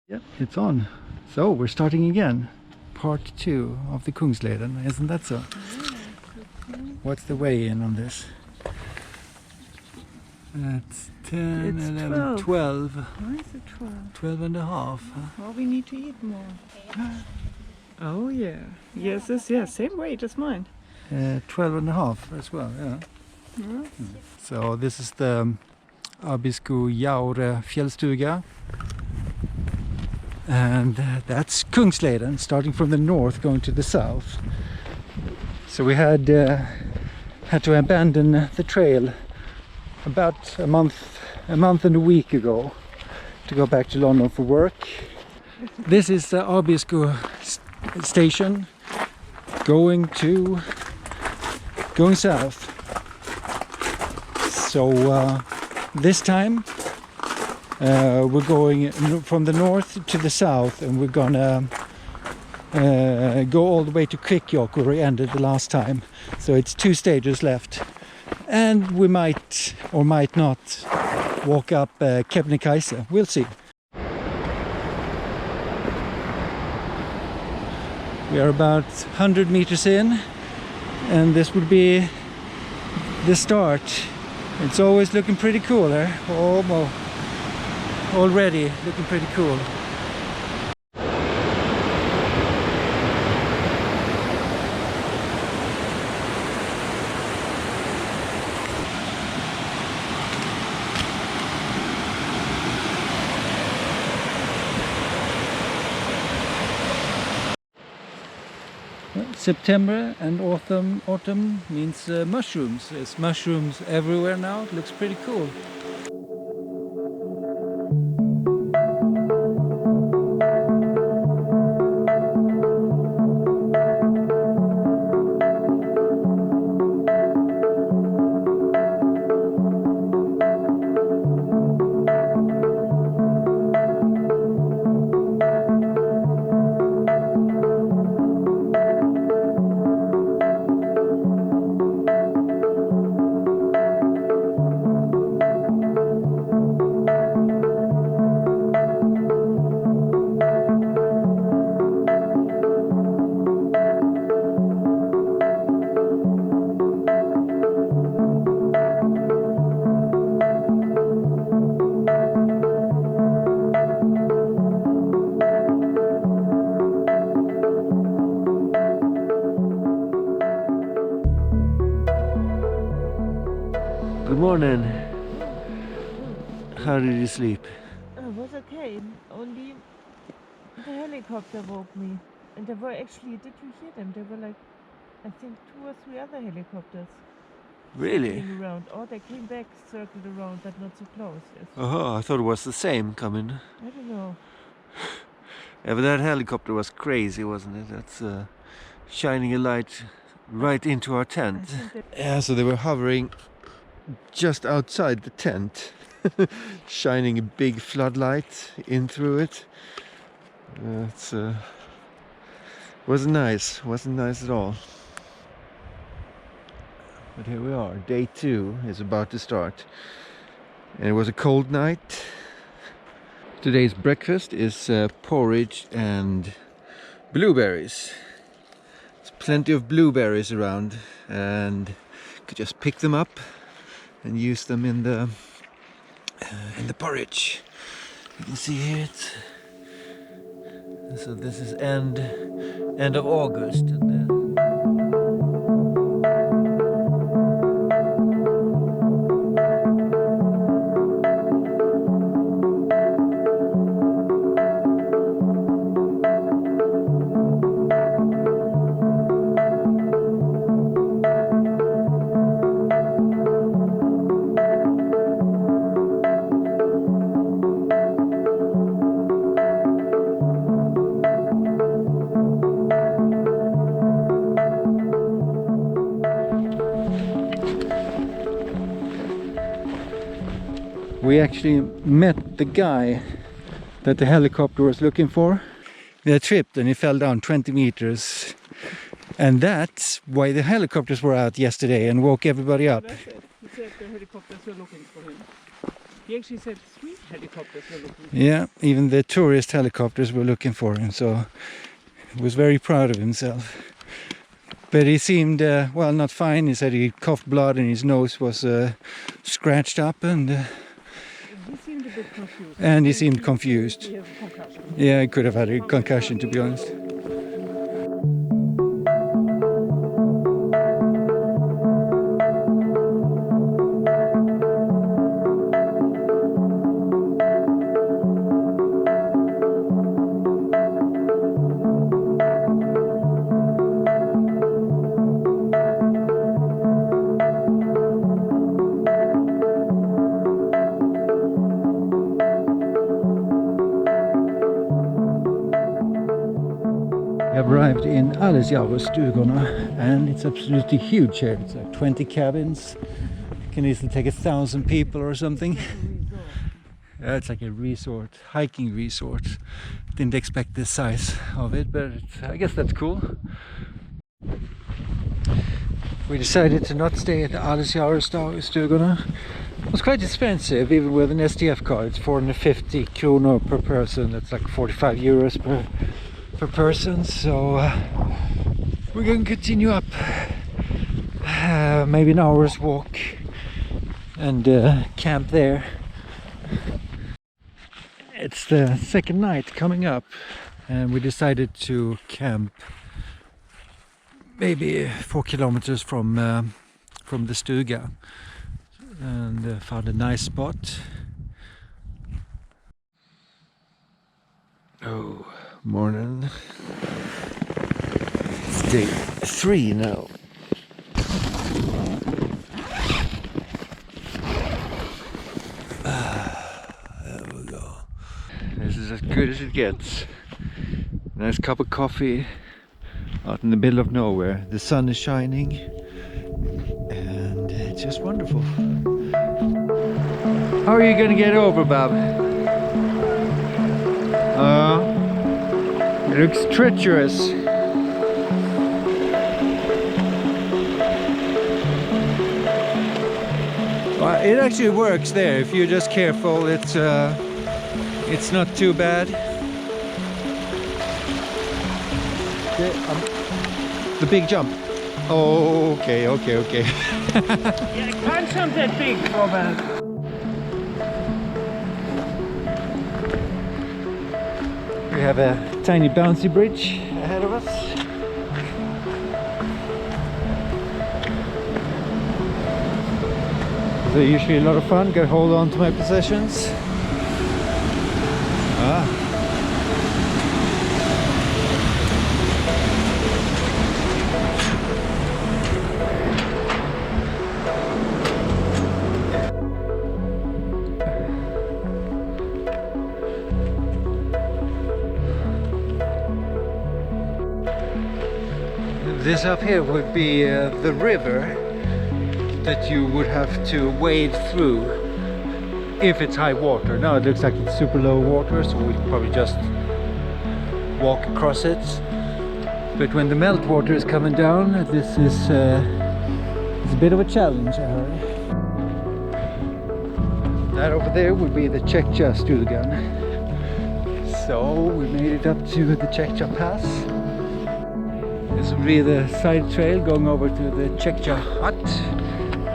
Yep, it's on. So we're starting again. Part 2 of the Kungsleden, isn't that so? What's the weigh in on this? That's 10, It's 11, 12. Why is it 12? 12 and a half. Well, we need to eat more. Oh yeah. Yes, same weight as mine. 12 and a half as well, yeah. So this is the Abisko fjällstuga. And that's Kungsleden, starting from the north, going to the south. So we had to abandon the trail about a month and a week ago to go back to London for work. This is the Abisko station going south. So this time we're going from the north to the south, and we're gonna go all the way to Kvikkjokk, where we ended the last time. So it's 2 stages left, and we might or might not walk up Kebnekaise. We'll see. We are about 100 meters in, and this would be the start. It's always looking pretty cool there. Already looking pretty cool. September and autumn means mushrooms. There's mushrooms everywhere now. It looks pretty cool. Good morning. How did you sleep? It was okay. Only the helicopter woke me. And there were actually, did you hear them? There were like, I think 2 or 3 other helicopters. Really? Circling around. Oh, they came back, circled around, but not so close. Yes. Oh, I thought it was the same coming. I don't know. Yeah, but that helicopter was crazy, wasn't it? That's shining a light right into our tent. Yeah, so they were hovering just outside the tent, shining a big floodlight in through it. Wasn't nice at all. But here we are. Day 2 is about to start, and it was a cold night. Today's breakfast is porridge and blueberries. There's plenty of blueberries around, and you could just pick them up and use them in the porridge. You can see here so this is end of August, and we actually met the guy that the helicopter was looking for. They tripped and he fell down 20 meters. And that's why the helicopters were out yesterday and woke everybody up. That's it. He said the helicopters were looking for him. He actually said 3 helicopters were looking. Yeah, even the tourist helicopters were looking for him, so he was very proud of himself. But he seemed, well, not fine. He said he coughed blood and his nose was scratched up, and He seemed a bit confused. he seemed confused. He has a concussion. Yeah, he could have had a concussion, to be honest. We have arrived in Alesjaure stugorna, and it's absolutely huge here. It's like 20 cabins. Can easily take 1,000 people or something. Yeah, it's like a resort, hiking resort. Didn't expect the size of it, but I guess that's cool. We decided to not stay at the Alesjaure stugorna. It was quite expensive, even with an STF card. It's 450 kronor per person. That's like 45 euros per person. So we're going to continue up, maybe an hour's walk, and camp there. It's the second night coming up, and we decided to camp maybe 4 kilometers from the stuga, and found a nice spot. Oh, morning. It's day 3 now. There we go. This is as good as it gets. Nice cup of coffee out in the middle of nowhere. The sun is shining, and it's just wonderful. How are you gonna get over, Bob? It looks treacherous. Well, it actually works there if you're just careful. It's not too bad. The big jump. Oh, okay. Yeah, I can't jump that big, Robert. We have a tiny bouncy bridge ahead of us. So usually a lot of fun. Gotta hold on to my possessions. This up here would be the river that you would have to wade through if it's high water. Now it looks like it's super low water, so we'll probably just walk across it. But when the meltwater is coming down, this is it's a bit of a challenge, I heard. That over there would be the Kvikkjokk stugan. So we made it up to the Kvikkjokk pass. This will be the side trail going over to the Kvikkjokk hut.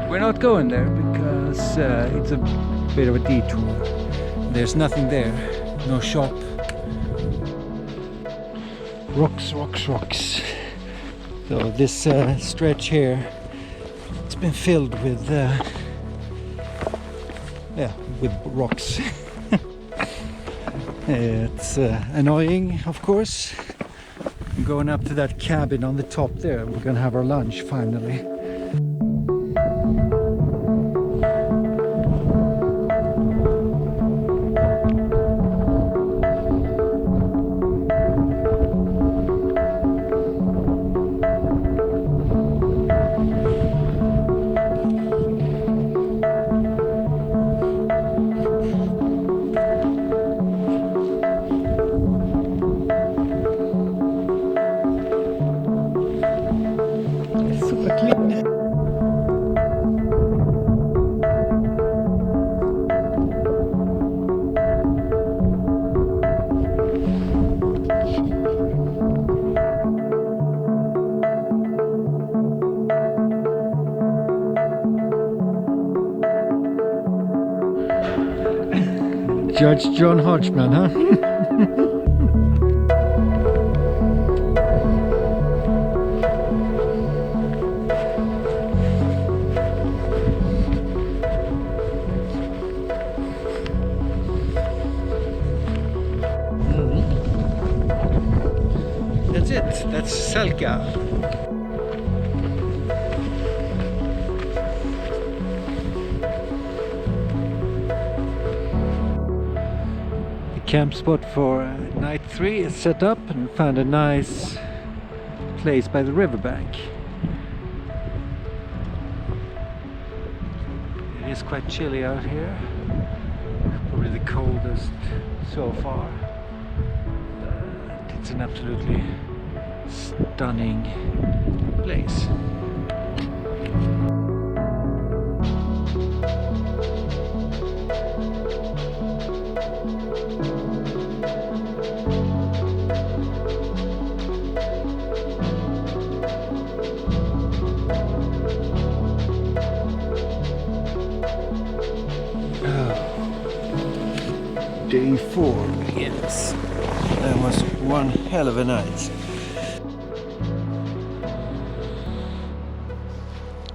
We're not going there because it's a bit of a detour. There's nothing there, no shop. Rocks. So this stretch here, it's been filled with rocks. It's annoying, of course. Going up to that cabin on the top there. We're gonna have our lunch finally. Super clean. Judge John Hodgman, huh? That's it. That's Salka. Camp spot for night 3 is set up, and we found a nice place by the riverbank. It is quite chilly out here, probably the coldest so far. It's an absolutely stunning place. Day 4 begins. That was one hell of a night.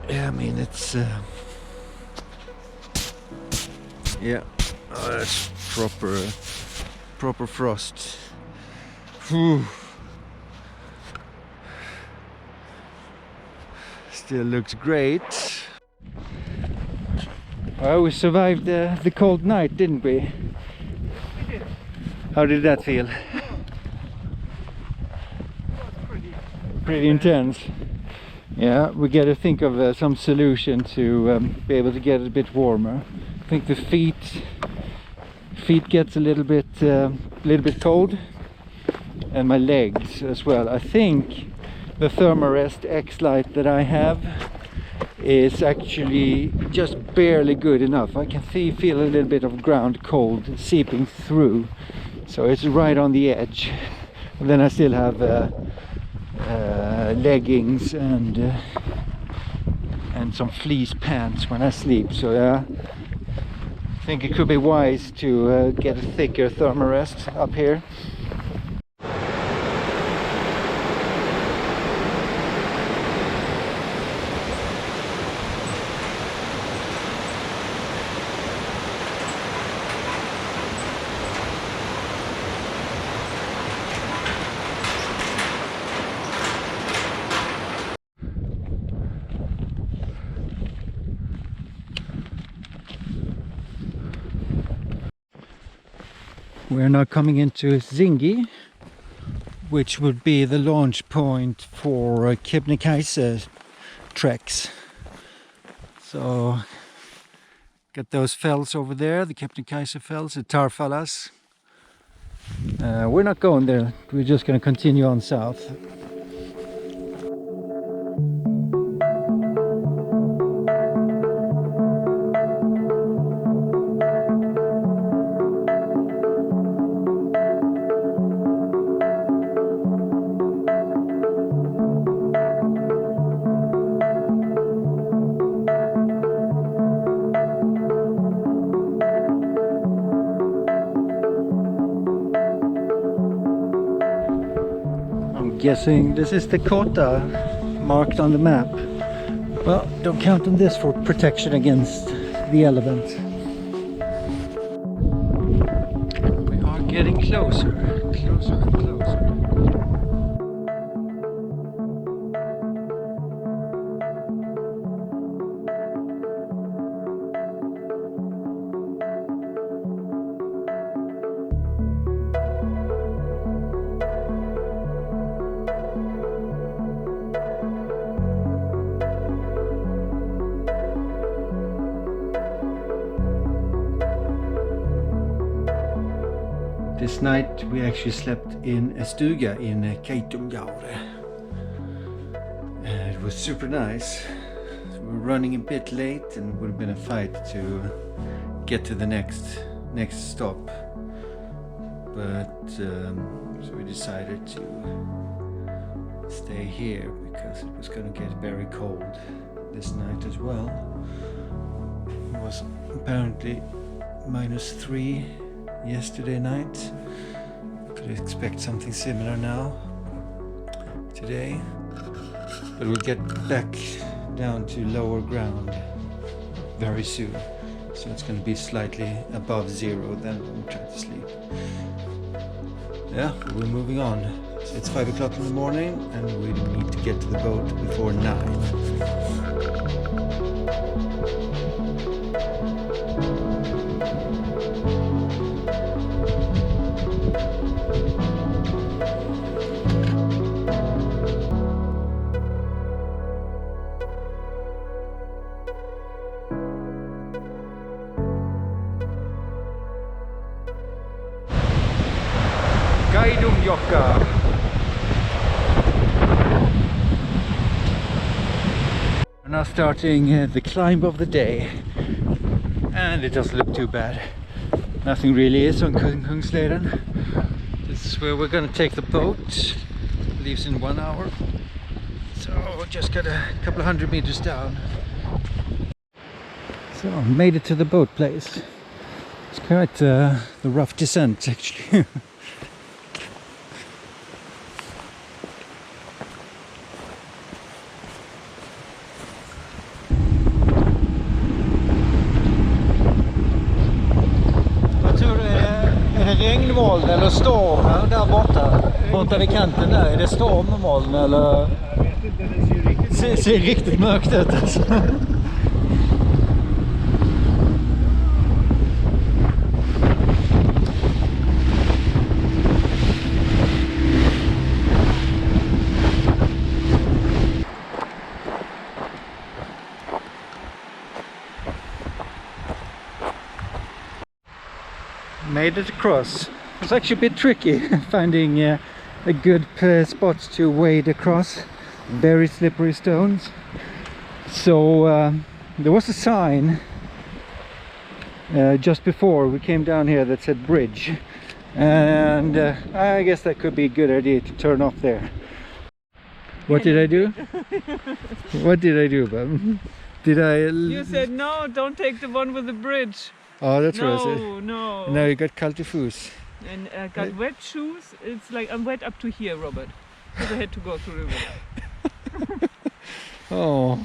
Yeah, I mean it's yeah, that's proper frost. Whew. Still looks great. Well, we survived the cold night, didn't we? How did that feel? Pretty intense. Yeah, we got to think of some solution to be able to get it a bit warmer. I think the feet gets a little bit cold, and my legs as well. I think the Thermarest X Lite that I have is actually just barely good enough. I can feel a little bit of ground cold seeping through. So it's right on the edge. And then I still have leggings and some fleece pants when I sleep. So yeah, I think it could be wise to get a thicker Thermarest up here. We're now coming into Zingi, which would be the launch point for Kebnekaise treks. So, got those fells over there, the Kebnekaise fells, the Tarfalas. We're not going there, we're just going to continue on south. Guessing this is the Kota marked on the map. Well, don't count on this for protection against the elements. We are getting closer and closer. This night we actually slept in a stuga in Kvikkjokk. It was super nice. We were running a bit late and it would have been a fight to get to the next stop. But so we decided to stay here because it was going to get very cold this night as well. It was apparently -3 yesterday night. Could expect something similar now today, but we'll get back down to lower ground very soon, so it's going to be slightly above zero then when we try to sleep. Yeah, we're moving on. So it's 5 o'clock in the morning and we need to get to the boat before 9. Kvikkjokk. We're now starting the climb of the day, and it doesn't look too bad. Nothing really is on Kungsleden. This is where we're going to take the boat. Leaves in 1 hour, so just got a couple of 100 meters down. So made it to the boat place. It's quite the rough descent actually. Regnmoln eller storm där borta vid kanten där? Är det stormmoln eller? Jag vet inte, det ser riktigt mörkt ut alltså. Made it across. It was actually a bit tricky finding a good spot to wade across. Very slippery stones. So there was a sign just before we came down here that said bridge, and I guess that could be a good idea to turn off there. What did I do? What did I do, Bob? Did I? You said no, don't take the one with the bridge. Oh, that's no, what I said. No. No, you got kalty foos. And got wet shoes. It's like I'm wet up to here, Robert. Because I had to go through the river. Oh.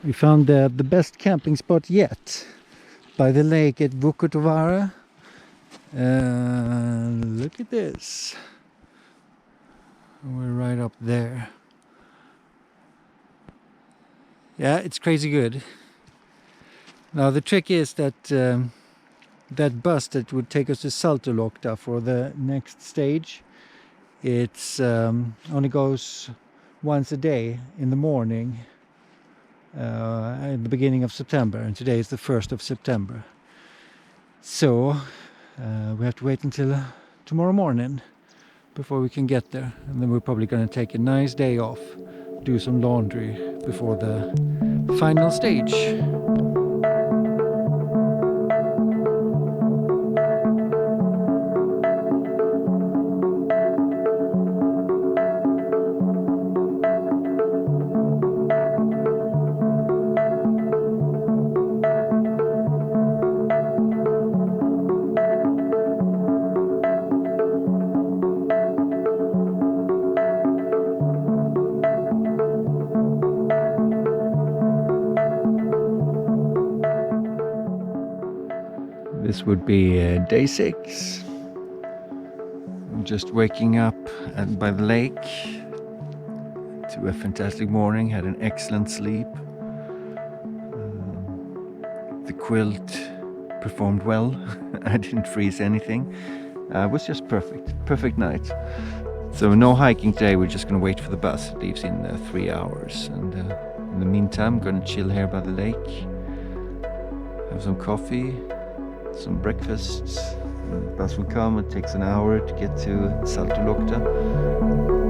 We found the best camping spot yet by the lake at Portra. Look at this. We're right up there. Yeah, it's crazy good. Now the trick is that that bus that would take us to Saltoluokta for the next stage, it's only goes once a day in the morning. In the beginning of September, and today is the 1st of September, so we have to wait until tomorrow morning before we can get there, and then we're probably going to take a nice day off, do some laundry before the final stage. This would be day 6. I'm just waking up by the lake to a fantastic morning. Had an excellent sleep. The quilt performed well. I didn't freeze anything. It was just perfect night. So no hiking today. We're just going to wait for the bus. It leaves in 3 hours, and in the meantime, I'm going to chill here by the lake, have some coffee, some breakfasts. The bus will come. It takes an hour to get to Saltoluokta.